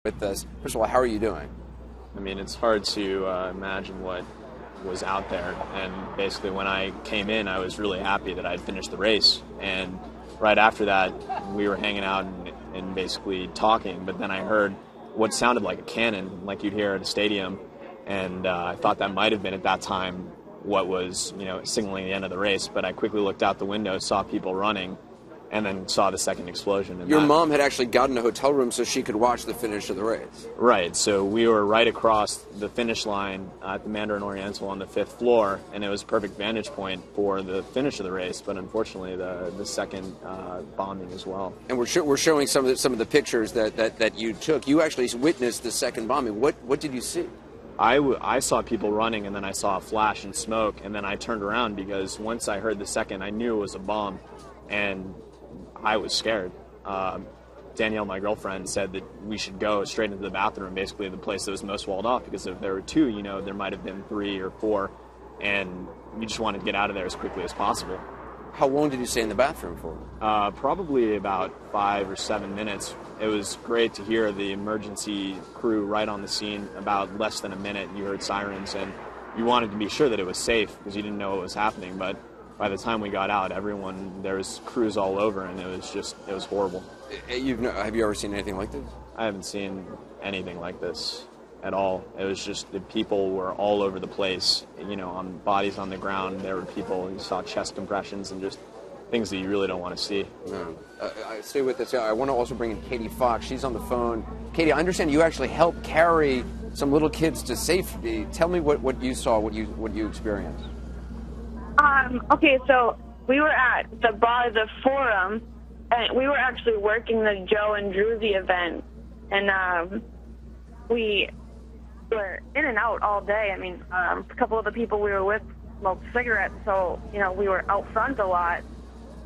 with us. First of all, how are you doing? I mean, it's hard to imagine what was out there. And basically, when I came in, I was really happy that I'd finished the race. And right after that, we were hanging out and basically talking. But then I heard what sounded like a cannon, like you'd hear at a stadium. And I thought that might have been at that time what was, signaling the end of the race. But I quickly looked out the window, saw people running, and then saw the second explosion. And Your mom had actually gotten a hotel room so she could watch the finish of the race. Right, so we were right across the finish line at the Mandarin Oriental on the 5th floor, and it was a perfect vantage point for the finish of the race, but unfortunately the second bombing as well. And we're showing some of the pictures that you took. You actually witnessed the second bombing. What did you see? I saw people running, and then I saw a flash and smoke, and then I turned around because once I heard the second, I knew it was a bomb, and I was scared. Danielle, my girlfriend, said that we should go straight into the bathroom, basically the place that was most walled off, because if there were two, there might have been 3 or 4, and we just wanted to get out of there as quickly as possible. How long did you stay in the bathroom for? Probably about 5 or 7 minutes. It was great to hear the emergency crew right on the scene. About less than a minute, you heard sirens, and you wanted to be sure that it was safe because you didn't know what was happening, but by the time we got out, there was crews all over, and it was horrible. Have you ever seen anything like this? I haven't seen anything like this at all. It was just the people were all over the place, on bodies on the ground. There were people, you saw chest compressions and just things that you really don't want to see. No. Stay with us. I want to also bring in Katie Fox. She's on the phone. Katie, I understand you actually helped carry some little kids to safety. Tell me what you saw, what you experienced. Okay, so we were at the forum, and we were actually working the Joe and Druzy event, and we were in and out all day. I mean, a couple of the people we were with smoked cigarettes, so, we were out front a lot.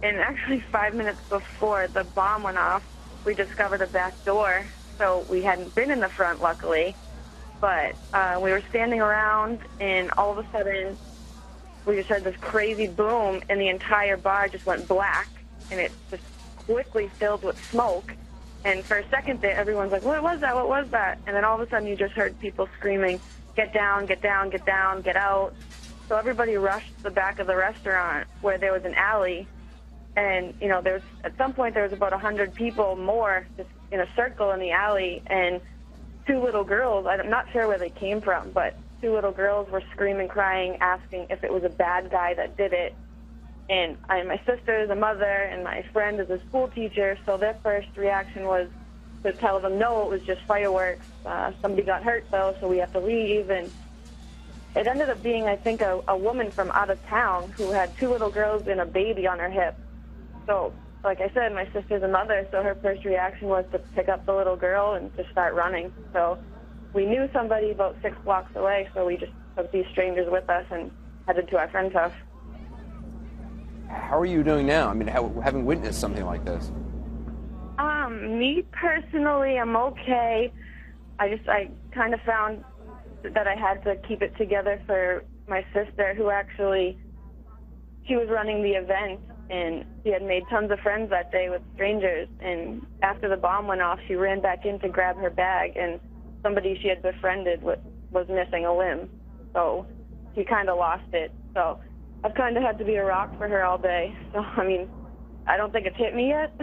And actually 5 minutes before the bomb went off, we discovered a back door, so we hadn't been in the front, luckily. But we were standing around, and all of a sudden, we just heard this crazy boom, and the entire bar just went black, and it just quickly filled with smoke. And for a second there, everyone's like, what was that? What was that? And then all of a sudden, you just heard people screaming, get down, get down, get down, get out. So everybody rushed to the back of the restaurant where there was an alley. And, at some point, there was about 100 people more just in a circle in the alley, and 2 little girls, I'm not sure where they came from, but 2 little girls were screaming, crying, asking if it was a bad guy that did it. And my sister is a mother, and my friend is a school teacher, so their first reaction was to tell them, no, it was just fireworks. Somebody got hurt, though, so we have to leave. And it ended up being, I think, a woman from out of town who had 2 little girls and a baby on her hip. So, like I said, my sister's a mother, so her first reaction was to pick up the little girl and just start running. So we knew somebody about 6 blocks away, so we just took these strangers with us and headed to our friend's house. How are you doing now? I mean, having witnessed something like this? Me personally, I'm okay. I kind of found that I had to keep it together for my sister, who actually, she was running the event, and she had made tons of friends that day with strangers. And after the bomb went off, she ran back in to grab her bag, and somebody she had befriended was missing a limb. So she kind of lost it. So I've kind of had to be a rock for her all day. So, I mean, I don't think it's hit me yet.